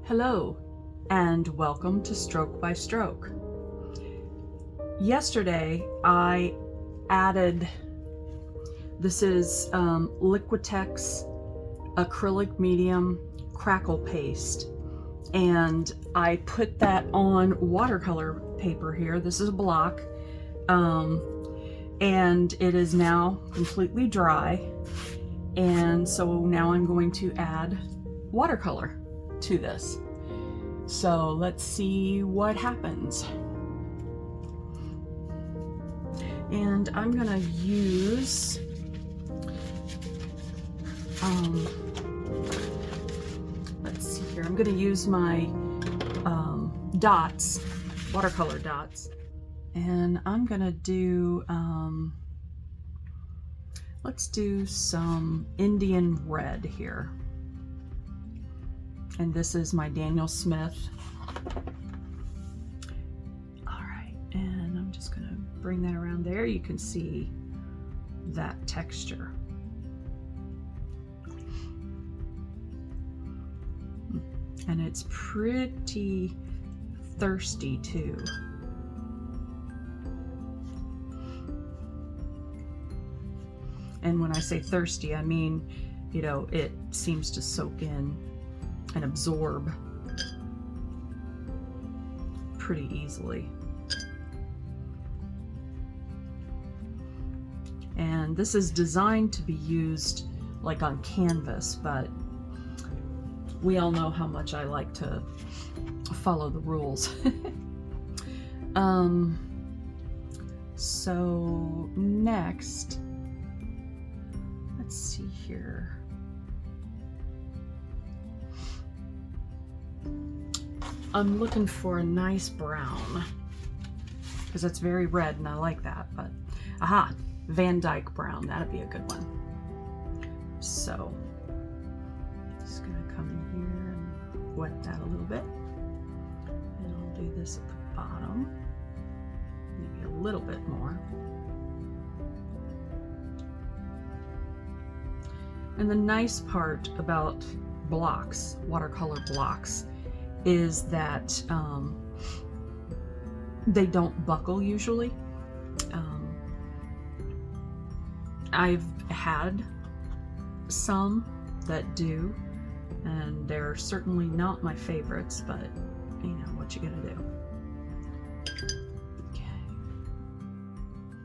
Hello, and welcome to Stroke by Stroke. Yesterday, I added, this is Liquitex acrylic medium crackle paste, and I put that on watercolor paper here. This is a block, and it is now completely dry, and so now I'm going to add watercolor to this. So let's see what happens. And I'm gonna use let's see here, I'm gonna use my dots, watercolor dots, and I'm gonna do let's do some Indian red here. And this is my Daniel Smith. All right, and I'm just gonna bring that around there. You can see that texture. And it's pretty thirsty too. And when I say thirsty, I mean, you know, it seems to soak in and absorb pretty easily. And this is designed to be used like on canvas, but we all know how much I like to follow the rules. So next, let's see here. I'm looking for a nice brown because it's very red and I like that, but aha, Van Dyke brown, that'd be a good one. So just gonna come in here and wet that a little bit, and I'll do this at the bottom, maybe a little bit more. And the nice part about blocks, watercolor blocks, is that they don't buckle usually. I've had some that do, and they're certainly not my favorites, but you know, what you gonna do.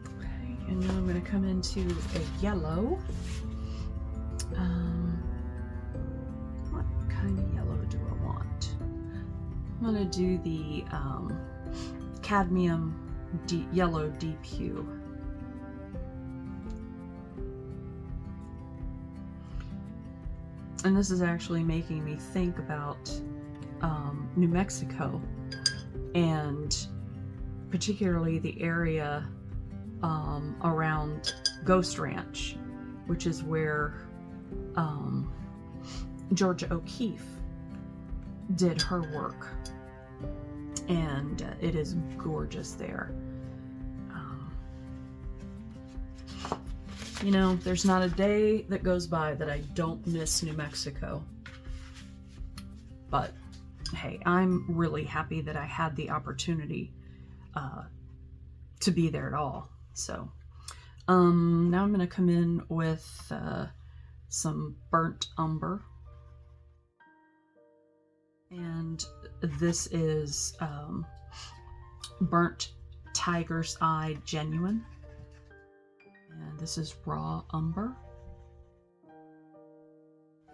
Okay, and now I'm gonna come into a yellow. What kind of yellow do I want? I'm gonna do the cadmium yellow deep hue. And this is actually making me think about New Mexico, and particularly the area around Ghost Ranch, which is where Georgia O'Keeffe did her work, and it is gorgeous there. You know, there's not a day that goes by that I don't miss New Mexico. But hey, I'm really happy that I had the opportunity to be there at all. So now I'm going to come in with some burnt umber. And this is burnt tiger's eye genuine. And this is raw umber.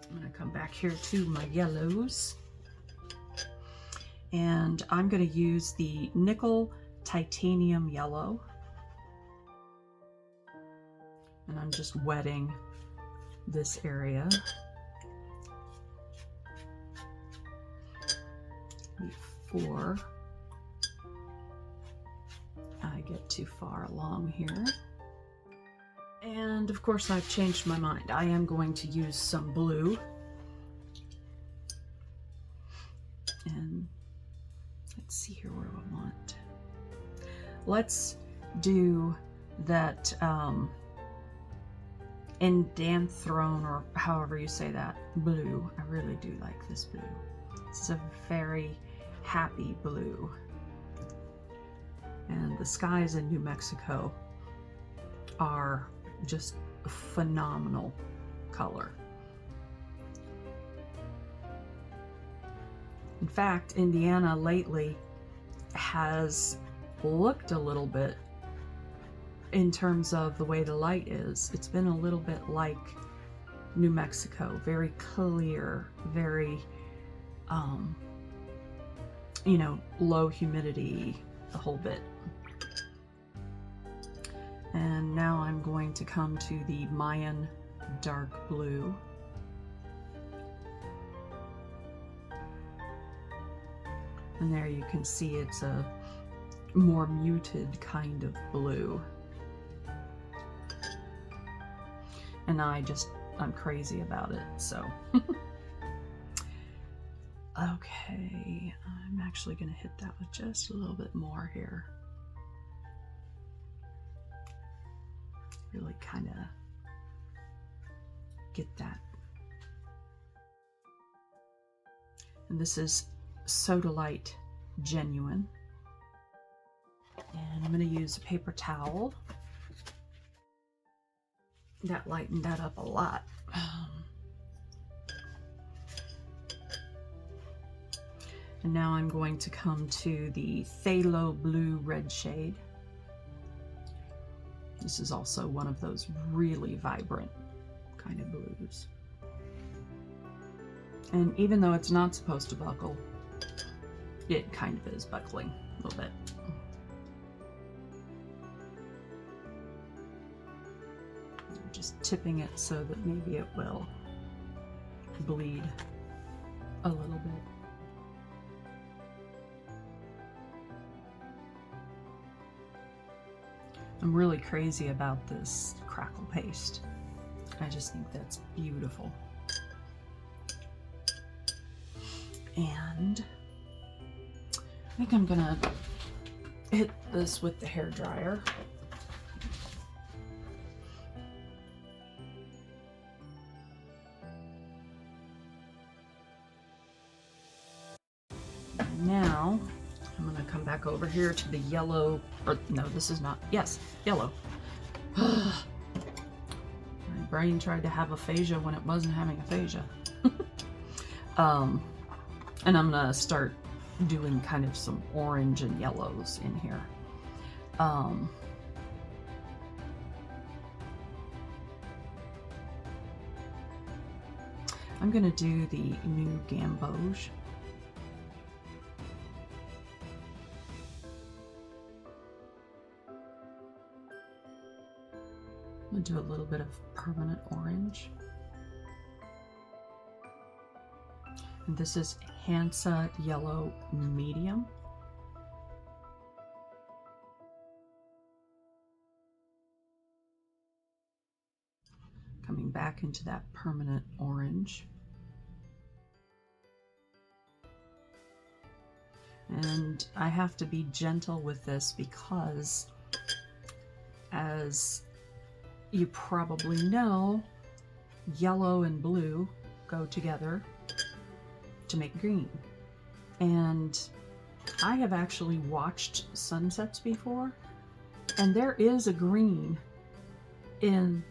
I'm going to come back here to my yellows. And I'm going to use the nickel titanium yellow. And I'm just wetting this area before I get too far along here. And of course, I've changed my mind. I am going to use some blue. And let's see here, what do I want? Let's do that Endanthrone, or however you say that, blue. I really do like this blue. This is a very happy blue. And the skies in New Mexico are just a phenomenal color. In fact, Indiana lately has looked a little bit, in terms of the way the light is, it's been a little bit like New Mexico, very clear, very, you know, low humidity, the whole bit. And now I'm going to come to the Mayan dark blue. And there you can see it's a more muted kind of blue. And I'm crazy about it, so. Okay, I'm actually gonna hit that with just a little bit more here. Really kind of get that. And this is Sodalite Genuine. And I'm going to use a paper towel. That lightened that up a lot. And now I'm going to come to the Phthalo Blue Red shade. This is also one of those really vibrant kind of blues. And even though it's not supposed to buckle, it kind of is buckling a little bit. I'm just tipping it so that maybe it will bleed a little bit. I'm really crazy about this crackle paste. I just think that's beautiful. And I think I'm gonna hit this with the hairdryer. Now I'm gonna come back over here to the yellow, or no, this is not, yes, yellow. My brain tried to have aphasia when it wasn't having aphasia. And I'm gonna start doing kind of some orange and yellows in here. I'm gonna do the new gamboge. I'm gonna do a little bit of permanent orange. And this is Hansa Yellow Medium. Coming back into that permanent orange. And I have to be gentle with this because, as you probably know, yellow and blue go together to make green. And I have actually watched sunsets before, and there is a green in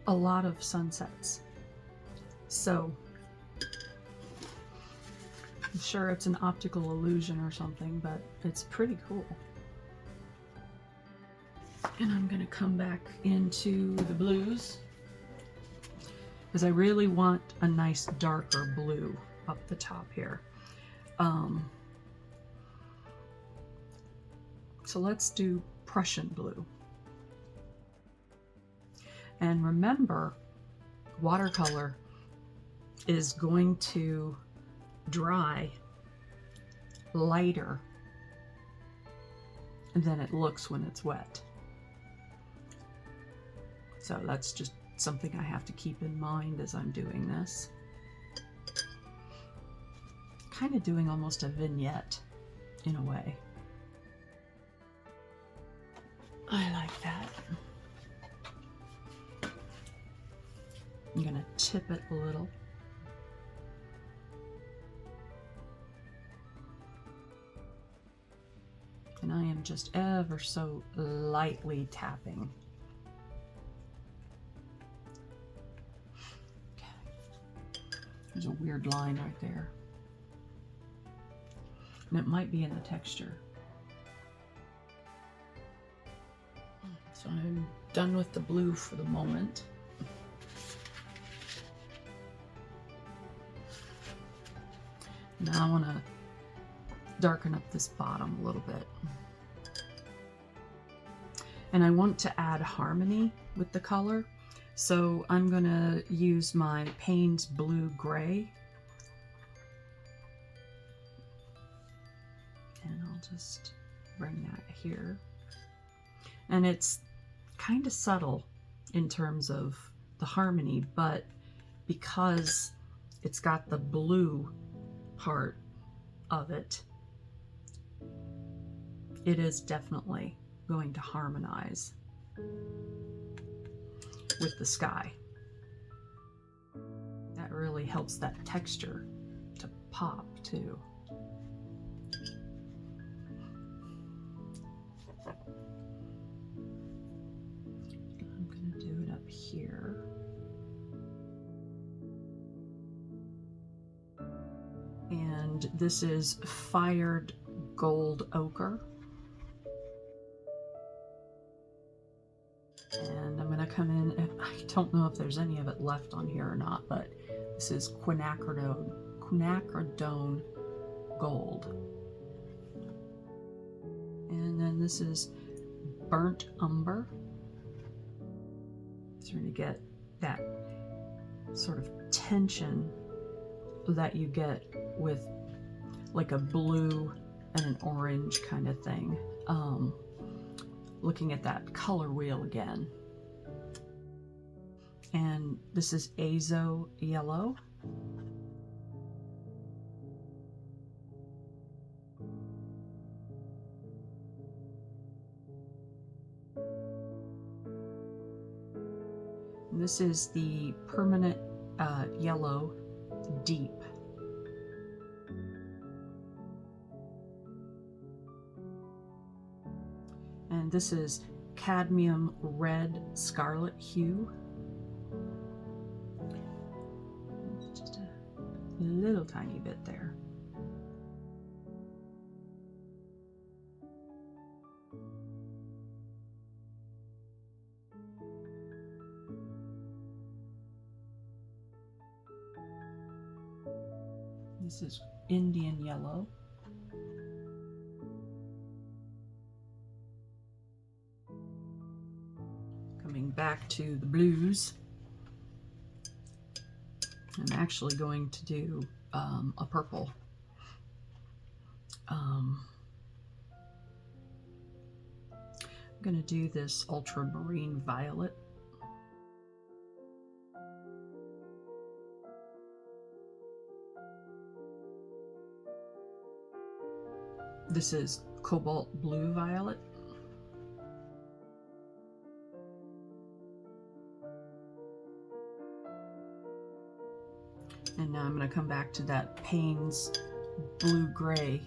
a lot of sunsets. So I'm sure it's an optical illusion or something, but it's pretty cool. And I'm gonna come back into the blues because I really want a nice darker blue up the top here. So let's do Prussian blue. And remember, watercolor is going to dry lighter than it looks when it's wet. So that's just something I have to keep in mind as I'm doing this. Kind of doing almost a vignette in a way. I like that. I'm gonna tip it a little. And I am just ever so lightly tapping. Okay. There's a weird line right there. And it might be in the texture. So I'm done with the blue for the moment. Now I want to darken up this bottom a little bit. And I want to add harmony with the color. So I'm going to use my Payne's Blue Gray. And I'll just bring that here. And it's kind of subtle in terms of the harmony, but because it's got the blue part of it, it is definitely going to harmonize with the sky. That really helps that texture to pop too. I'm going to do it up here. And this is Fired Gold Ochre. And I'm going to come in, and I don't know if there's any of it left on here or not, but this is quinacridone Gold. And then this is Burnt Umber. So we're going to get that sort of tension that you get with like a blue and an orange kind of thing. Looking at that color wheel again. And this is Azo Yellow. And this is the Permanent Yellow Deep. And this is Cadmium Red Scarlet Hue. Just a little tiny bit there. This is Indian Yellow. Coming back to the blues, I'm actually going to do a purple. I'm going to do this Ultramarine Violet. This is Cobalt Blue Violet. And now I'm going to come back to that Payne's Blue Gray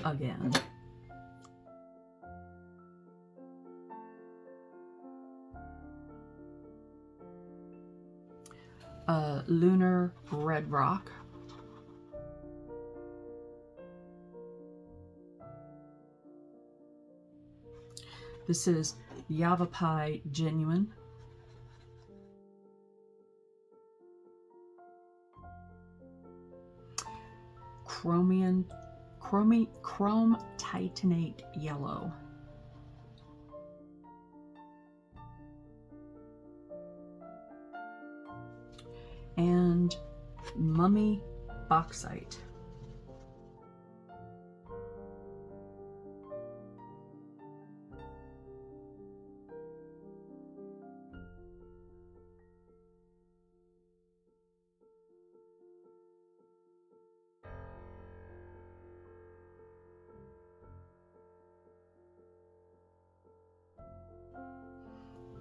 again. Lunar Red Rock. This is Yavapai Genuine. Chrome Titanate Yellow. And Mummy Bauxite.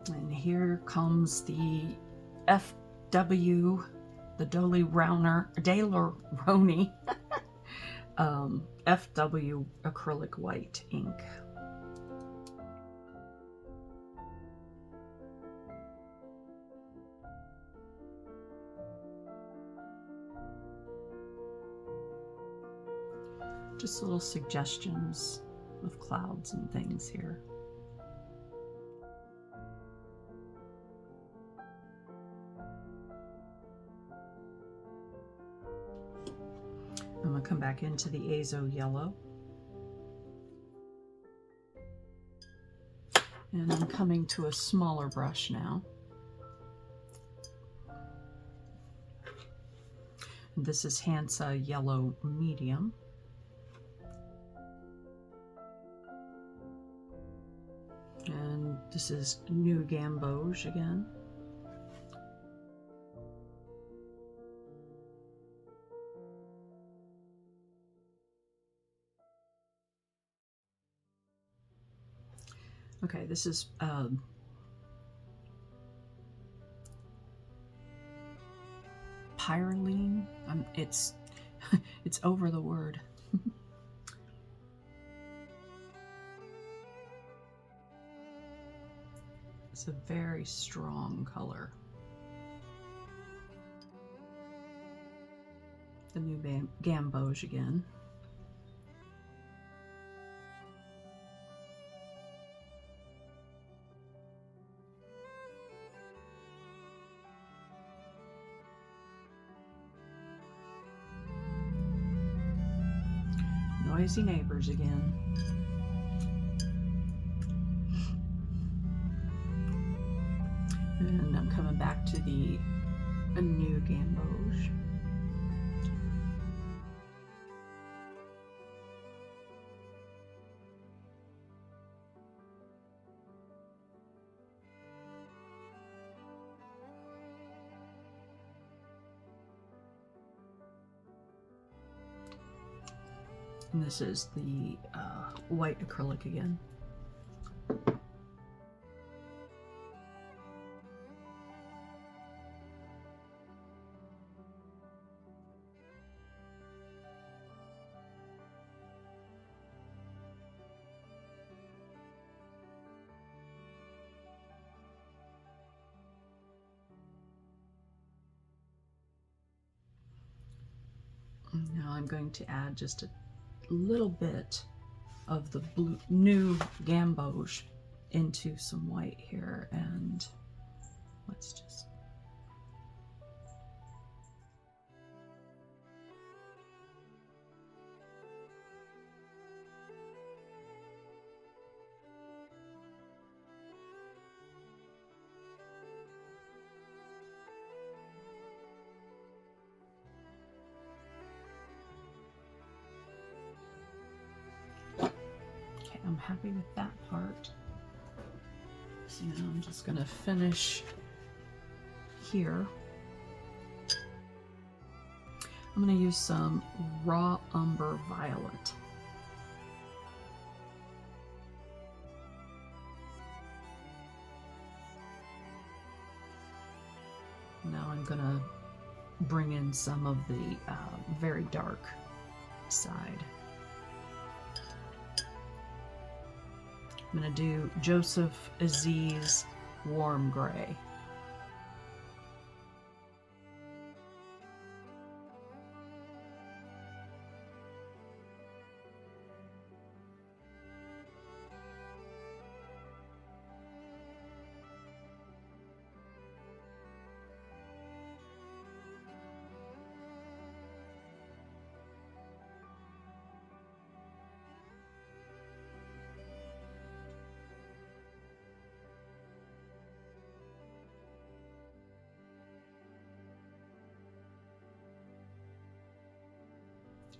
And here comes the FW, the Daleroni FW acrylic white ink. Just little suggestions of clouds and things here. I'm going to come back into the azo yellow. And I'm coming to a smaller brush now. This is Hansa Yellow Medium. And this is New Gamboge again. Okay, this is Pyroline. It's it's over the word. It's a very strong color. The New Gamboge again. Noisy neighbors again. And I'm coming back to the New Gamboge. And this is the white acrylic again. Now I'm going to add just a little bit of the New Gamboge into some white here, and let's just I'm happy with that part. So now I'm just going to finish here. I'm going to use some raw umber violet. Now I'm going to bring in some of the very dark side. I'm going to do Joseph Aziz Warm Gray.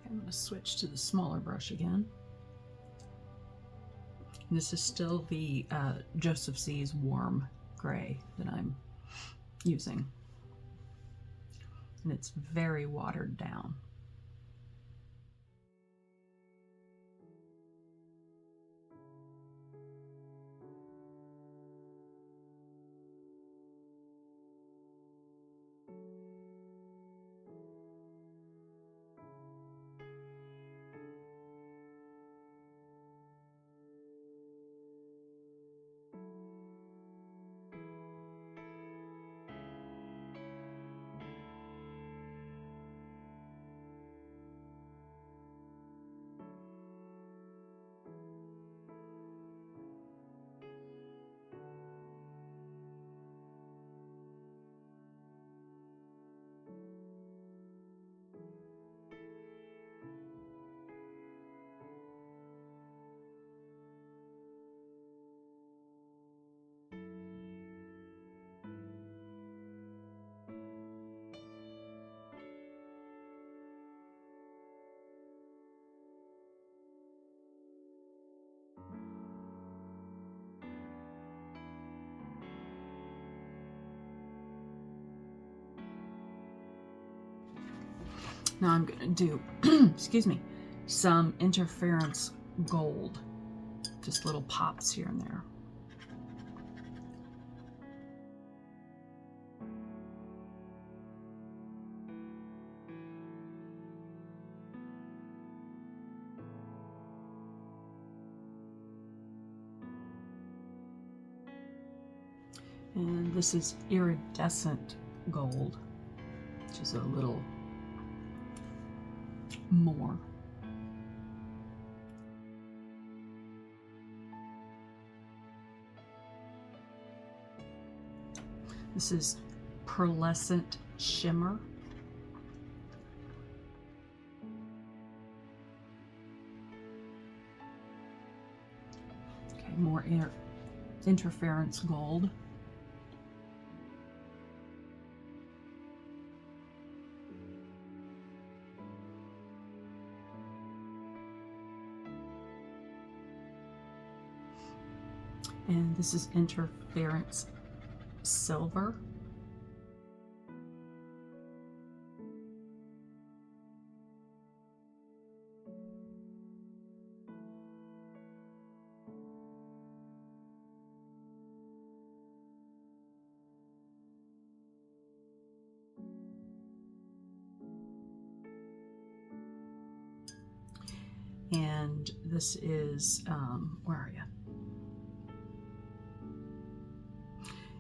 I'm going to switch to the smaller brush again. And this is still the Joseph Z's Warm Gray that I'm using. And it's very watered down. Now I'm gonna do, excuse me, some interference gold. Just little pops here and there. And this is iridescent gold, which is a little more. This is pearlescent shimmer. Okay, more interference gold. And this is interference silver. And this is, where are you?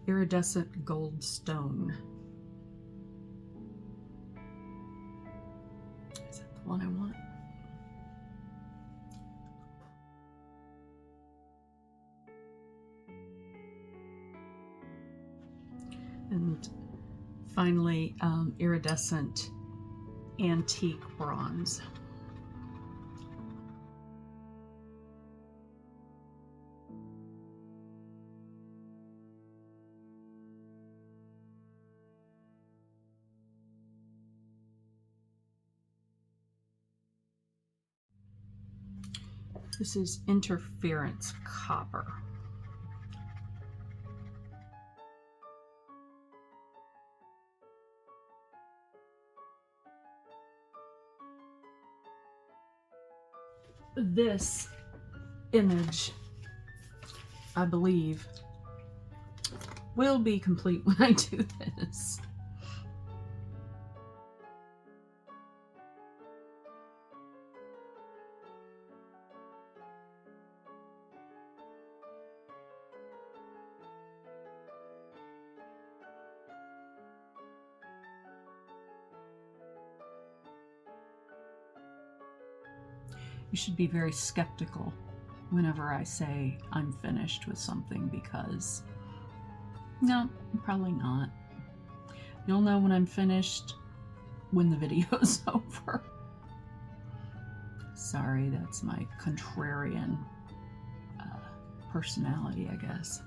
Iridescent gold stone. Is that the one I want? And finally, iridescent antique bronze. This is interference copper. This image, I believe, will be complete when I do this. You should be very skeptical whenever I say I'm finished with something, because no, probably not. You'll know when I'm finished when the video's over. Sorry, that's my contrarian personality, I guess.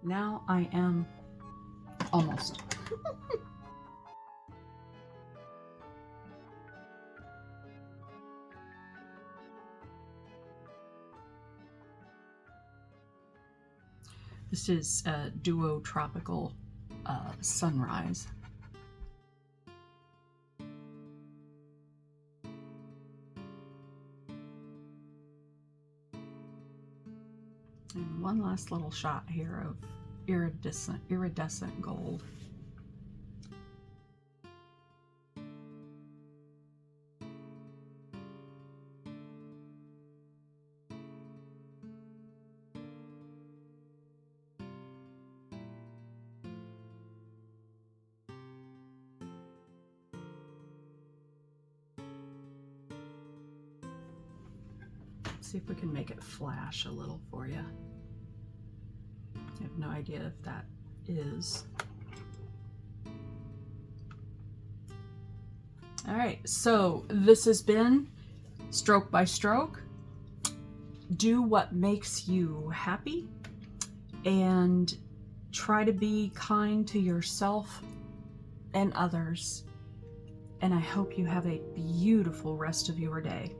Now I am almost. This is Duo Tropical Sunrise. And one last little shot here of iridescent gold. See if we can make it flash a little for you. I have no idea if that is. All right, so this has been Stroke by Stroke. Do what makes you happy and try to be kind to yourself and others. And I hope you have a beautiful rest of your day.